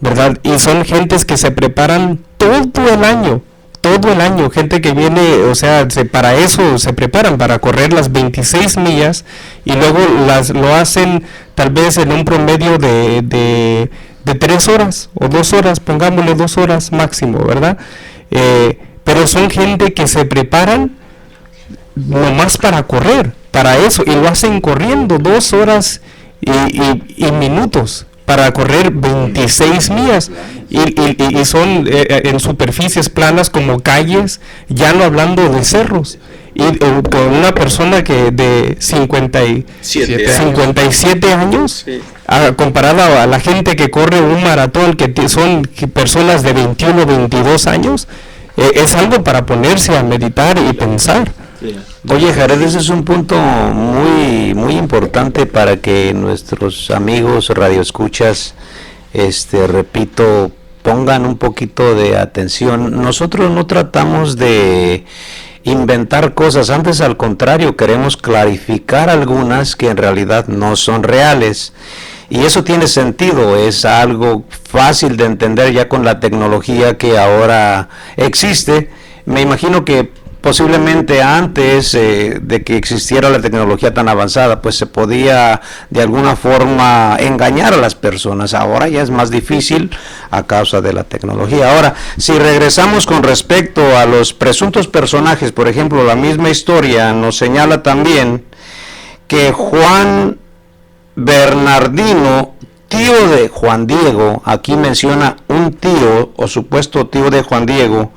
¿verdad? Y son gentes que se preparan todo el año, gente que viene, o sea, para eso se preparan, para correr las 26 millas, y luego lo hacen tal vez en un promedio de 3 horas, o 2 horas, pongámosle 2 horas máximo, ¿verdad? Pero son gente que se preparan nomás para correr, para eso, y lo hacen corriendo 2 horas y minutos para correr 26 millas, y son en superficies planas como calles, ya no hablando de cerros, y con una persona que de 57 años, sí, comparada a la gente que corre un maratón, que son personas de 21, 22 años, es algo para ponerse a meditar y pensar. Sí. Oye, Jared, ese es un punto muy muy importante para que nuestros amigos radioescuchas, repito, pongan un poquito de atención. Nosotros no tratamos de inventar cosas, antes al contrario, queremos clarificar algunas que en realidad no son reales. Y eso tiene sentido, es algo fácil de entender ya con la tecnología que ahora existe. Me imagino que posiblemente antes de que existiera la tecnología tan avanzada, pues se podía de alguna forma engañar a las personas. Ahora ya es más difícil a causa de la tecnología. Ahora, si regresamos con respecto a los presuntos personajes, por ejemplo, la misma historia nos señala también que Juan Bernardino, tío de Juan Diego, aquí menciona un tío o supuesto tío de Juan Diego,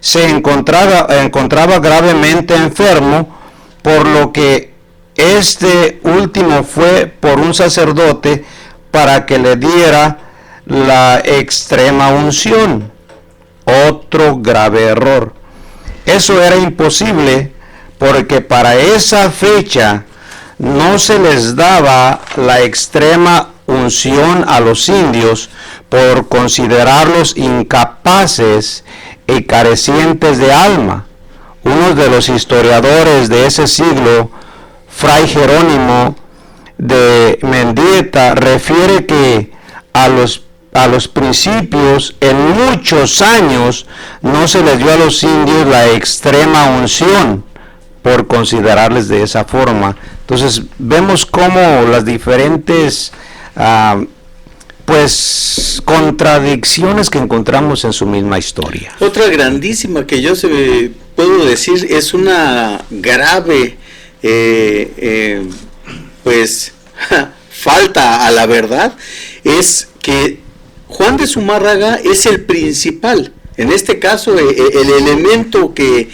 se encontraba gravemente enfermo, por lo que este último fue por un sacerdote para que le diera la extrema unción. Otro grave error. Eso era imposible porque para esa fecha no se les daba la extrema unción a los indios por considerarlos incapaces y carecientes de alma. Uno de los historiadores de ese siglo, Fray Jerónimo de Mendieta, refiere que a los a los principios, en muchos años, no se les dio a los indios la extrema unción por considerarles de esa forma. Entonces vemos cómo las diferentes pues contradicciones que encontramos en su misma historia. Otra grandísima que yo puedo decir es una grave pues falta a la verdad, es que Juan de Zumárraga es el principal, en este caso el elemento que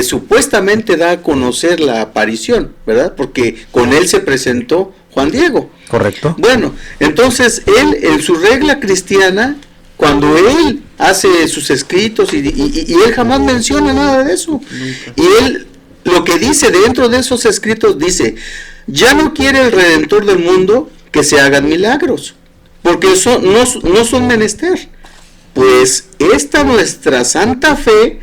supuestamente da a conocer la aparición, ¿verdad? Porque con él se presentó Juan Diego. Correcto. Bueno, entonces él, en su regla cristiana, cuando él hace sus escritos y él jamás menciona nada de eso, y él lo que dice dentro de esos escritos dice: ya no quiere el Redentor del mundo que se hagan milagros, porque no son menester, pues esta nuestra santa fe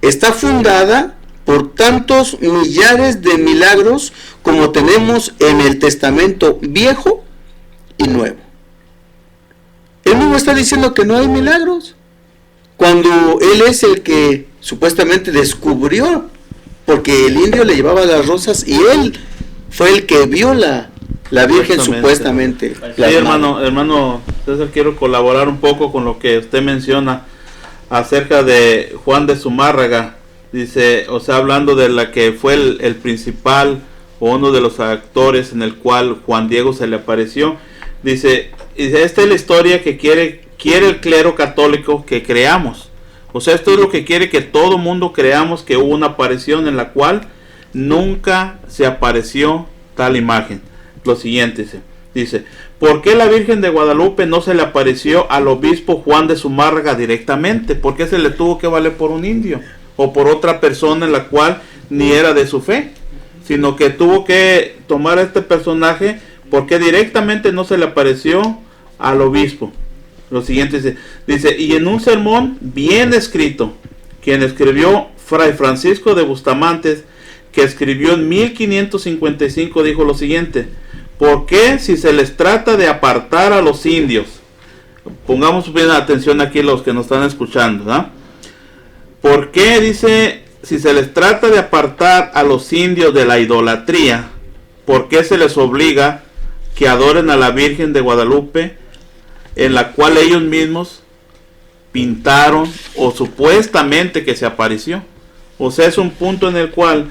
está fundada por tantos millares de milagros como tenemos en el Testamento Viejo y Nuevo. Él mismo está diciendo que no hay milagros, cuando él es el que supuestamente descubrió, porque el indio le llevaba las rosas y él fue el que vio la Virgen supuestamente. Sí, hermano César, quiero colaborar un poco con lo que usted menciona acerca de Juan de Zumárraga. Dice, o sea, hablando de la que fue el principal o uno de los actores en el cual Juan Diego se le apareció. Dice, esta es la historia que quiere el clero católico que creamos. O sea, esto es lo que quiere que todo mundo creamos, que hubo una aparición en la cual nunca se apareció tal imagen. Lo siguiente dice, ¿por qué la Virgen de Guadalupe no se le apareció al obispo Juan de Zumárraga directamente? ¿Por qué se le tuvo que valer por un indio o por otra persona en la cual ni era de su fe, sino que tuvo que tomar a este personaje? Porque directamente no se le apareció al obispo. Lo siguiente dice, y en un sermón bien escrito, quien escribió Fray Francisco de Bustamante, que escribió en 1555, dijo lo siguiente: ¿por qué, si se les trata de apartar a los indios? Pongamos bien atención aquí los que nos están escuchando, ¿no? ¿Por qué, dice, si se les trata de apartar a los indios de la idolatría, por qué se les obliga que adoren a la Virgen de Guadalupe, en la cual ellos mismos pintaron o supuestamente que se apareció? O sea, es un punto en el cual,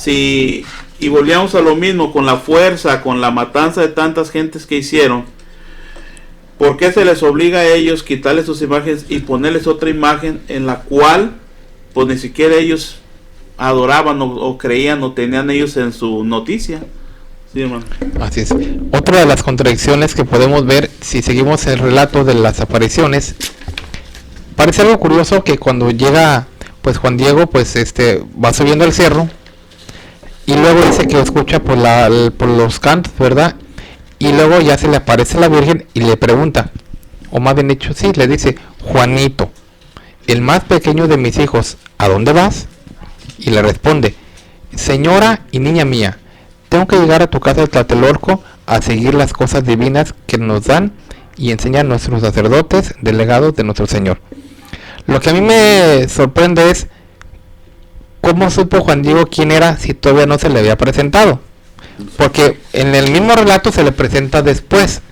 y volvíamos a lo mismo, con la fuerza, con la matanza de tantas gentes que hicieron, ¿por qué se les obliga a ellos quitarles sus imágenes y ponerles otra imagen en la cual pues ni siquiera ellos adoraban o creían o tenían ellos en su noticia? Sí, hermano. Así es. Otra de las contradicciones que podemos ver si seguimos el relato de las apariciones, parece algo curioso que cuando llega pues Juan Diego pues va subiendo el cerro y luego dice que escucha por los cantos, ¿verdad? Y luego ya se le aparece la Virgen y le pregunta, o más bien dicho, sí, le dice: Juanito, el más pequeño de mis hijos, ¿a dónde vas? Y le responde: señora y niña mía, tengo que llegar a tu casa de Tlatelolco a seguir las cosas divinas que nos dan y enseñan nuestros sacerdotes delegados de nuestro Señor. Lo que a mí me sorprende es cómo supo Juan Diego quién era si todavía no se le había presentado, porque en el mismo relato se le presenta después.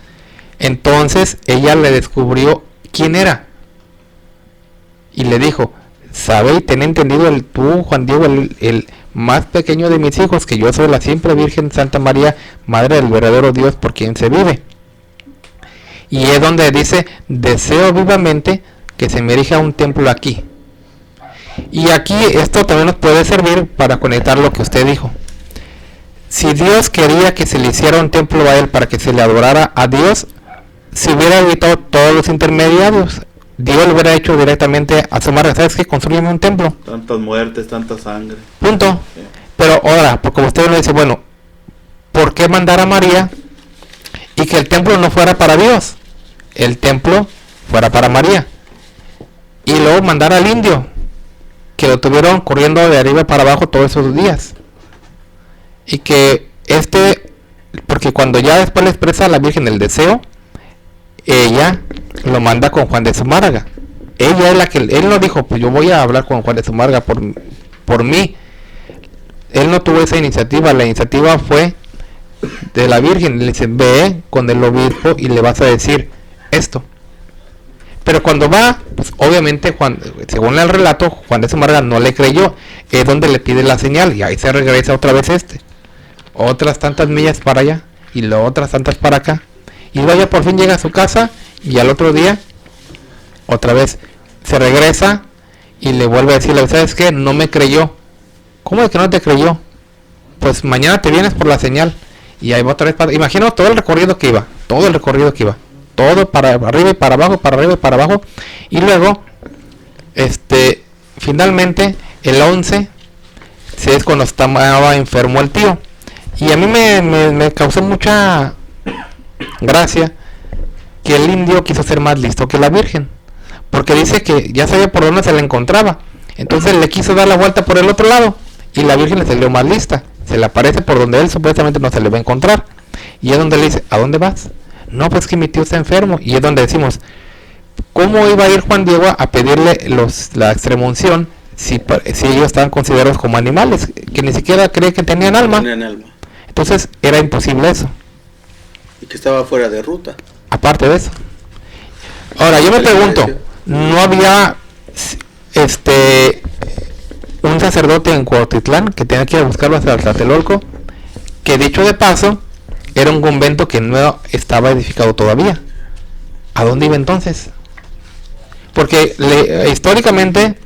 Entonces ella le descubrió quién era y le dijo: sabe y ten entendido tú, Juan Diego, el más pequeño de mis hijos, que yo soy la siempre Virgen Santa María, Madre del verdadero Dios por quien se vive. Y es donde dice: deseo vivamente que se me erija un templo aquí. Y aquí esto también nos puede servir para conectar lo que usted dijo. Si Dios quería que se le hiciera un templo a él para que se le adorara a Dios, se hubiera evitado todos los intermediarios. Dios lo hubiera hecho directamente a Zumárraga: ¿sabes qué? Construyeme un templo. Tantas muertes, tanta sangre. Punto. Sí. Pero ahora, como usted lo dice, bueno, ¿por qué mandar a María y que el templo no fuera para Dios? El templo fuera para María. Y luego mandar al indio, que lo tuvieron corriendo de arriba para abajo todos esos días. Y que porque cuando ya después le expresa a la Virgen el deseo, ella lo manda con Juan de Zumárraga. Ella es la que, él no dijo, pues yo voy a hablar con Juan de Zumárraga por mí. Él no tuvo esa iniciativa, la iniciativa fue de la Virgen. Le dice, ve con el obispo y le vas a decir esto. Pero cuando va, pues obviamente Juan, según el relato, Juan de Zumárraga no le creyó. Es donde le pide la señal y ahí se regresa otra vez otras tantas millas para allá y luego otras tantas para acá. Y luego ya por fin llega a su casa y al otro día otra vez se regresa y le vuelve a decirle, ¿sabes qué? No me creyó. ¿Cómo es que no te creyó? Pues mañana te vienes por la señal. Y ahí va otra vez imagino todo el recorrido que iba. Todo para arriba y para abajo, para arriba y para abajo. Y luego, finalmente, el 11, es cuando estaba enfermo el tío. Y a mí me causó mucha gracia que el indio quiso ser más listo que la Virgen. Porque dice que ya sabía por dónde se le encontraba. Entonces le quiso dar la vuelta por el otro lado. Y la Virgen le salió más lista. Se le aparece por donde él supuestamente no se le va a encontrar. Y es donde le dice, ¿a dónde vas? No, pues que mi tío está enfermo. Y es donde decimos, ¿cómo iba a ir Juan Diego a pedirle la extremunción si ellos estaban considerados como animales? Que ni siquiera cree que tenían alma. Entonces era imposible eso. Y que estaba fuera de ruta. Aparte de eso. Ahora yo me pregunto, ¿no había un sacerdote en Cuautitlán que tenía que ir a buscarlo hasta Tlatelolco? Que dicho de paso, era un convento que no estaba edificado todavía. ¿A dónde iba entonces? Porque históricamente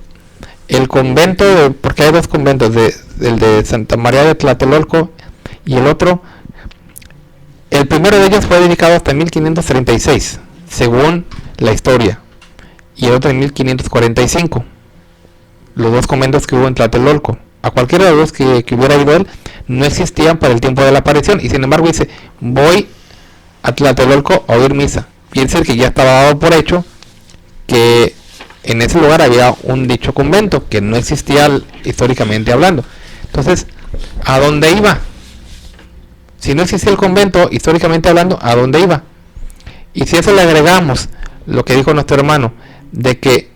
el convento, porque hay dos conventos, el de Santa María de Tlatelolco y el otro, el primero de ellos fue dedicado hasta 1536, según la historia, y el otro en 1545. Los dos conventos que hubo en Tlatelolco, a cualquiera de los que hubiera ido él, no existían para el tiempo de la aparición, y sin embargo dice, voy a Tlatelolco a oír misa. Piense que ya estaba dado por hecho que en ese lugar había un dicho convento que no existía históricamente hablando. Entonces, ¿a dónde iba? Si no existía el convento, históricamente hablando, ¿a dónde iba? Y si a eso le agregamos lo que dijo nuestro hermano, de que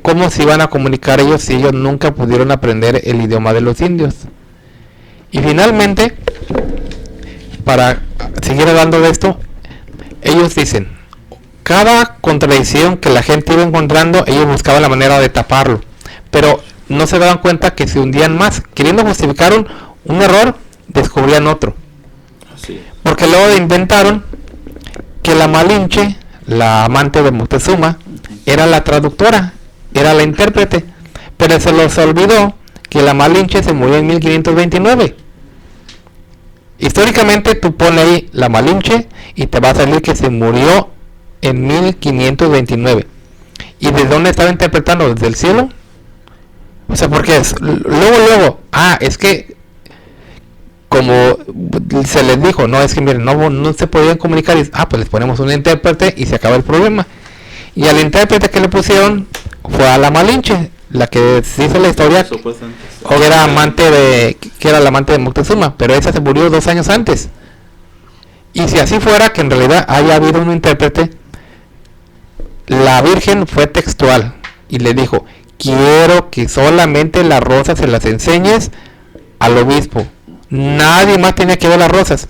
cómo se iban a comunicar ellos si ellos nunca pudieron aprender el idioma de los indios. Y finalmente, para seguir hablando de esto, ellos dicen, cada contradicción que la gente iba encontrando, ellos buscaban la manera de taparlo, pero no se daban cuenta que se hundían más. Queriendo justificar un error, descubrían otro. Porque luego inventaron que la Malinche, la amante de Moctezuma, era la traductora, era la intérprete, pero se les olvidó que la Malinche se murió en 1529. Históricamente tú pones ahí la Malinche y te va a salir que se murió en 1529. ¿Y de dónde estaba interpretando? ¿Desde el cielo? O sea, porque luego, es que como se les dijo, no, es que miren, no se podían comunicar, y, pues les ponemos un intérprete y se acaba el problema. Y al intérprete que le pusieron fue a la Malinche, la que se hizo la historia, o era la amante de Moctezuma, pero esa se murió 2 años antes. Y si así fuera, que en realidad haya habido un intérprete, la Virgen fue textual y le dijo, quiero que solamente las rosas se las enseñes al obispo. Nadie más tenía que ver las rosas.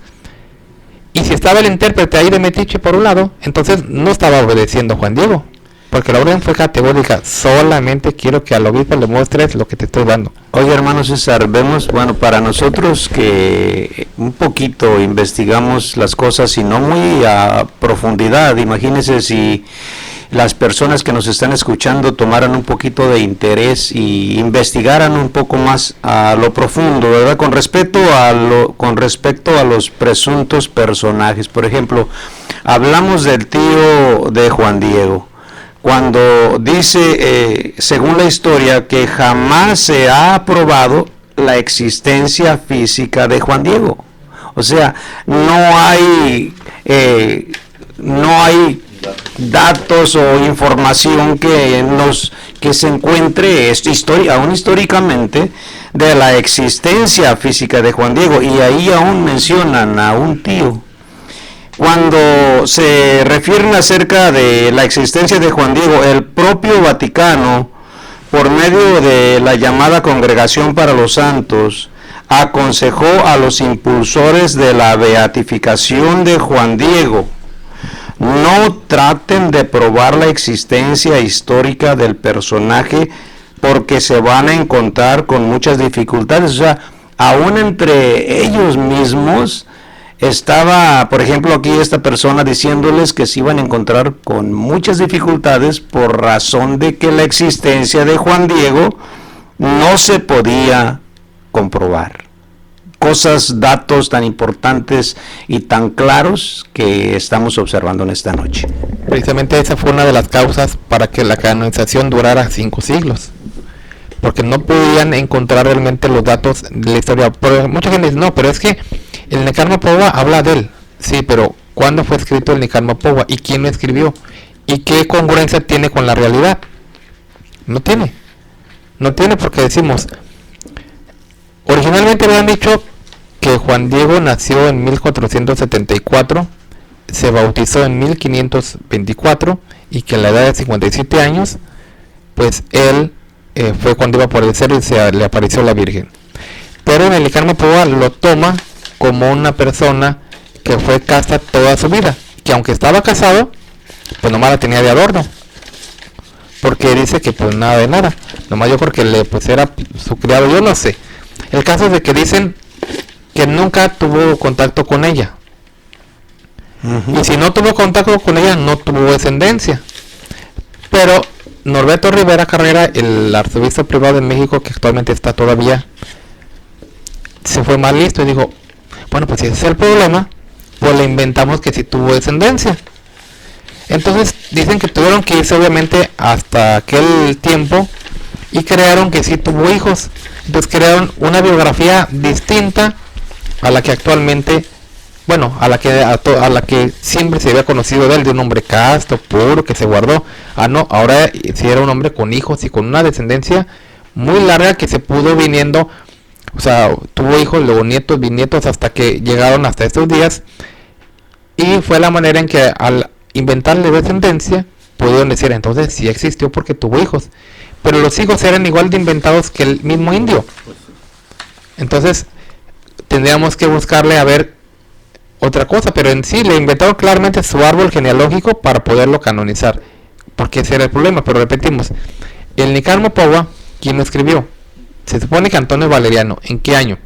Y si estaba el intérprete ahí de metiche por un lado, entonces no estaba obedeciendo a Juan Diego, porque la orden fue categórica, solamente quiero que al obispo le muestres lo que te estoy dando. Oye, hermano César, vemos, para nosotros que un poquito investigamos las cosas y no muy a profundidad, imagínense si las personas que nos están escuchando tomaran un poquito de interés y investigaran un poco más a lo profundo, ¿verdad? Con respecto a los presuntos personajes. Por ejemplo, hablamos del tío de Juan Diego, cuando dice, según la historia, que jamás se ha probado la existencia física de Juan Diego. O sea, no hay datos o información que se encuentre aún históricamente de la existencia física de Juan Diego, y ahí aún mencionan a un tío. cuando se refieren acerca de la existencia de Juan Diego, el propio Vaticano, por medio de la llamada Congregación para los Santos, aconsejó a los impulsores de la beatificación de Juan Diego: no traten de probar la existencia histórica del personaje porque se van a encontrar con muchas dificultades. O sea, aún entre ellos mismos estaba, por ejemplo, aquí esta persona diciéndoles que se iban a encontrar con muchas dificultades por razón de que la existencia de Juan Diego no se podía comprobar. Datos tan importantes y tan claros que estamos observando en esta noche. Precisamente esa fue una de las causas para que la canonización durara 5 siglos. Porque no podían encontrar realmente los datos de la historia. Pero mucha gente dice, no, pero es que el Nicanor Pogua habla de él. Sí, pero ¿cuándo fue escrito el Nicanor Pogua? ¿Y quién lo escribió? ¿Y qué congruencia tiene con la realidad? No tiene. No tiene, porque decimos, originalmente habían dicho que Juan Diego nació en 1474, se bautizó en 1524 y que a la edad de 57 años, pues él fue cuando iba por el cielo y le apareció la Virgen. Pero en el Nicanor Pogua lo toma como una persona que fue casta toda su vida, que aunque estaba casado, pues nomás la tenía de adorno, porque dice que pues nada de nada, nomás yo creo que pues era su criado, yo no sé. El caso es de que dicen que nunca tuvo contacto con ella, y si no tuvo contacto con ella, no tuvo descendencia. Pero Norberto Rivera Carrera, el arzobispo privado de México, que actualmente está todavía, se fue más listo y dijo, bueno, pues si ese es el problema, pues le inventamos que sí tuvo descendencia. Entonces dicen que tuvieron que irse obviamente hasta aquel tiempo y crearon que sí tuvo hijos. Entonces crearon una biografía distinta a la que actualmente, bueno, a la que siempre se había conocido de él, de un hombre casto, puro, que se guardó. No, ahora sí era un hombre con hijos y con una descendencia muy larga que se pudo viniendo. O sea, tuvo hijos, luego nietos, bisnietos, hasta que llegaron hasta estos días. Y fue la manera en que al inventarle descendencia, pudieron decir, entonces sí existió porque tuvo hijos. Pero los hijos eran igual de inventados que el mismo indio. Entonces, tendríamos que buscarle a ver otra cosa. Pero en sí, le inventaron claramente su árbol genealógico para poderlo canonizar. Porque ese era el problema. Pero repetimos, el Nicanor Pogua, ¿quién lo escribió? Se supone que Antonio Valeriano. ¿En qué año?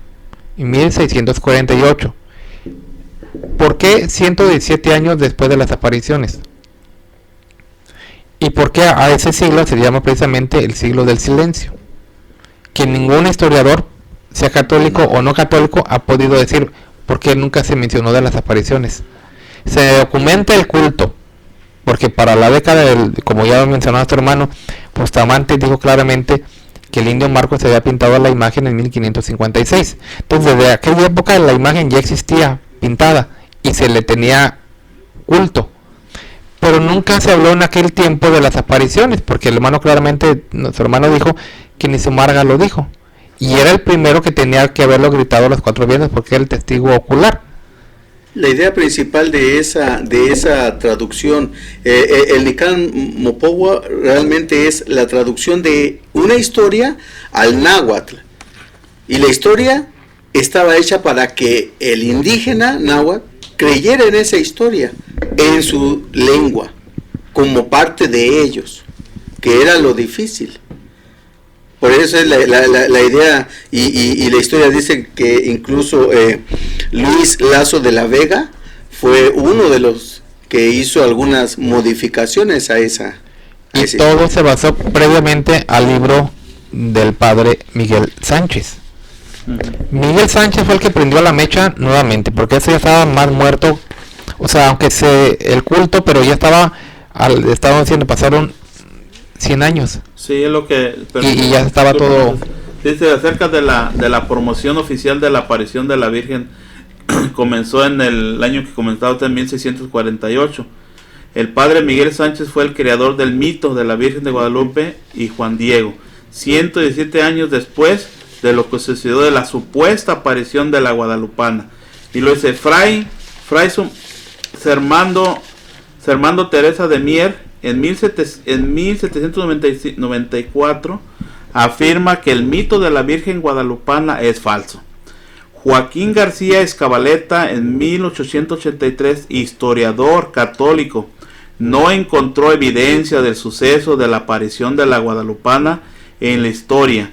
En 1648. ¿Por qué 117 años después de las apariciones? ¿Y por qué a ese siglo se llama precisamente el siglo del silencio? Que ningún historiador, sea católico o no católico, ha podido decir por qué nunca se mencionó de las apariciones. Se documenta el culto, porque para la década del, como ya mencionó nuestro hermano, Bustamante dijo claramente que el indio Marcos se había pintado la imagen en 1556. Entonces desde aquella época la imagen ya existía pintada y se le tenía culto, pero nunca se habló en aquel tiempo de las apariciones, porque el hermano claramente, nuestro hermano dijo que ni su Marga lo dijo, y era el primero que tenía que haberlo gritado a los 4 vientos porque era el testigo ocular. La idea principal de esa traducción, el Nicanor Pogua realmente es la traducción de una historia al náhuatl, y la historia estaba hecha para que el indígena náhuatl creyera en esa historia, en su lengua, como parte de ellos, que era lo difícil. Por eso es la idea, y la historia dice que incluso Luis Lazo de la Vega fue uno de los que hizo algunas modificaciones a esa. Y todo se basó previamente al libro del padre Miguel Sánchez. Miguel Sánchez fue el que prendió la mecha nuevamente, porque ese ya estaba más muerto, o sea, aunque el culto, pero ya estaba diciendo, pasaron 100 años. Sí, es lo que... Y ya estaba todo... Dice acerca de la promoción oficial de la aparición de la Virgen, comenzó en el año que comenzaba en 1648. El padre Miguel Sánchez fue el creador del mito de la Virgen de Guadalupe y Juan Diego, 117 años después de lo que sucedió de la supuesta aparición de la guadalupana. Y lo dice Fray Sermando Teresa de Mier en 1794 afirma que el mito de la Virgen Guadalupana es falso. Joaquín García Escabaleta en 1883, historiador católico, no encontró evidencia del suceso de la aparición de la Guadalupana en la historia.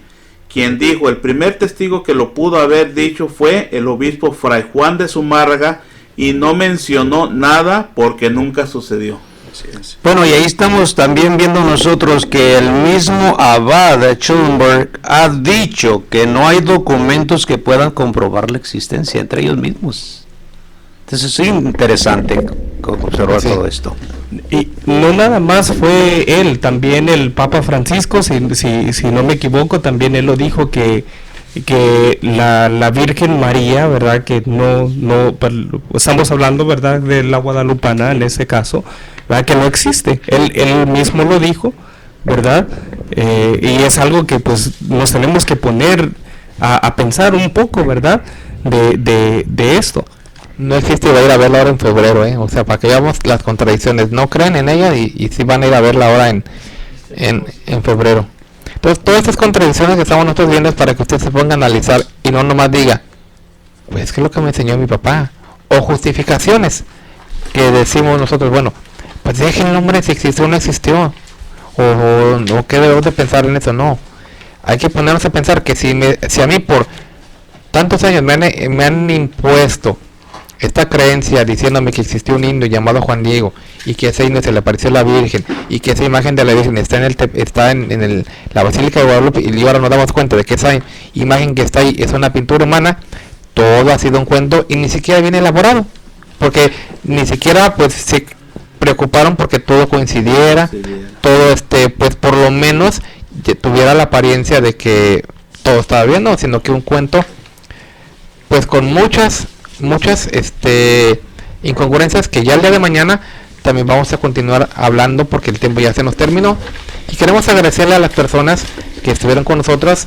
Quien dijo, el primer testigo que lo pudo haber dicho fue el obispo Fray Juan de Zumárraga, y no mencionó nada porque nunca sucedió. Bueno, y ahí estamos también viendo nosotros que el mismo abad Schulenburg ha dicho que no hay documentos que puedan comprobar la existencia entre ellos mismos. Entonces es interesante observar todo esto. Y no nada más fue él, también el Papa Francisco, si no me equivoco, también él lo dijo que la Virgen María, ¿verdad? Que no estamos hablando, ¿verdad?, de la Guadalupana en ese caso, ¿verdad?, que no existe. Él mismo lo dijo, ¿verdad? Y es algo que pues nos tenemos que poner a pensar un poco, ¿verdad?, de esto. No existe, va a ir a verla ahora en febrero, o sea, para que veamos las contradicciones. No creen en ella y sí van a ir a verla ahora en febrero. Entonces, todas estas contradicciones que estamos nosotros viendo es para que usted se ponga a analizar y no nomás diga, pues, ¿qué es lo que me enseñó mi papá? O justificaciones que decimos nosotros, bueno, pues dejen el nombre si existió o no existió. O qué debemos de pensar en eso. No. Hay que ponernos a pensar que si a mí por tantos años me han impuesto esta creencia diciéndome que existió un indio llamado Juan Diego y que ese indio se le apareció a la Virgen y que esa imagen de la Virgen está en la Basílica de Guadalupe, y ahora nos damos cuenta de que esa imagen que está ahí es una pintura humana, todo ha sido un cuento y ni siquiera viene elaborado, porque ni siquiera pues se preocuparon porque todo coincidiera, todo pues por lo menos tuviera la apariencia de que todo estaba bien, no, sino que un cuento pues con muchas incongruencias que ya el día de mañana también vamos a continuar hablando porque el tiempo ya se nos terminó, y queremos agradecerle a las personas que estuvieron con nosotros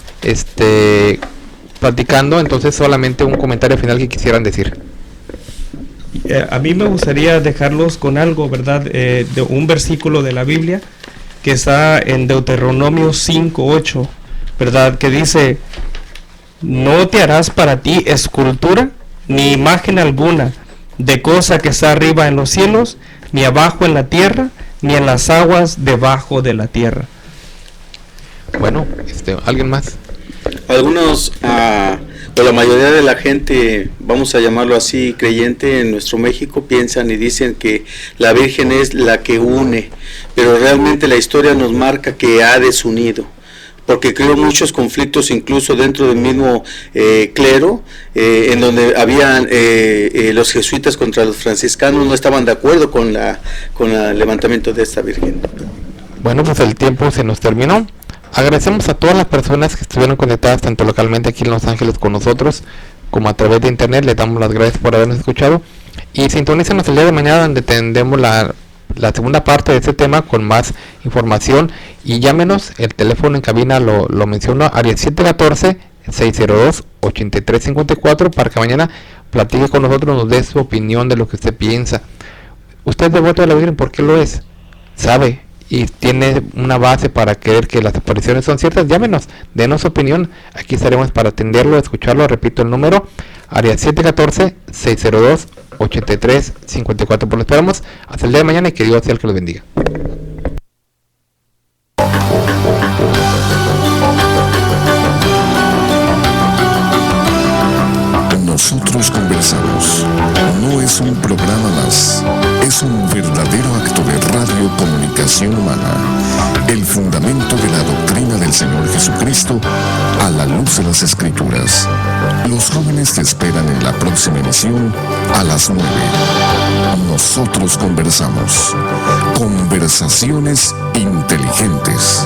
platicando. Entonces, solamente un comentario final que quisieran decir. A mí me gustaría dejarlos con algo, ¿verdad? De un versículo de la Biblia que está en Deuteronomio 5:8, ¿verdad? Que dice: no te harás para ti escultura ni imagen alguna de cosa que está arriba en los cielos, ni abajo en la tierra, ni en las aguas debajo de la tierra. Bueno, ¿alguien más? Algunos, o la mayoría de la gente, vamos a llamarlo así, creyente en nuestro México, piensan y dicen que la Virgen es la que une, pero realmente la historia nos marca que ha desunido, porque creó muchos conflictos incluso dentro del mismo clero, en donde habían los jesuitas contra los franciscanos, no estaban de acuerdo con el levantamiento de esta Virgen. Bueno, pues el tiempo se nos terminó. Agradecemos a todas las personas que estuvieron conectadas tanto localmente aquí en Los Ángeles con nosotros como a través de internet. Les damos las gracias por habernos escuchado, y sintonícenos el día de mañana, donde tendremos la segunda parte de este tema con más información, y llámenos. El teléfono en cabina lo menciono, área 714-602-8354, para que mañana platique con nosotros, nos dé su opinión de lo que usted piensa. Usted es devoto de la Virgen, ¿por qué lo es? ¿Sabe? Y tiene una base para creer que las apariciones son ciertas. Llámenos, denos su opinión, aquí estaremos para atenderlo, escucharlo. Repito el número, área 714-602-8354. Pues lo esperamos hasta el día de mañana, y que Dios sea el que los bendiga. Nosotros conversamos. No es un programa más, es un verdadero acto de radiocomunicación humana. El fundamento de la doctrina del Señor Jesucristo a la luz de las Escrituras. Los jóvenes te esperan en la próxima emisión a las 9. Nosotros conversamos. Conversaciones inteligentes.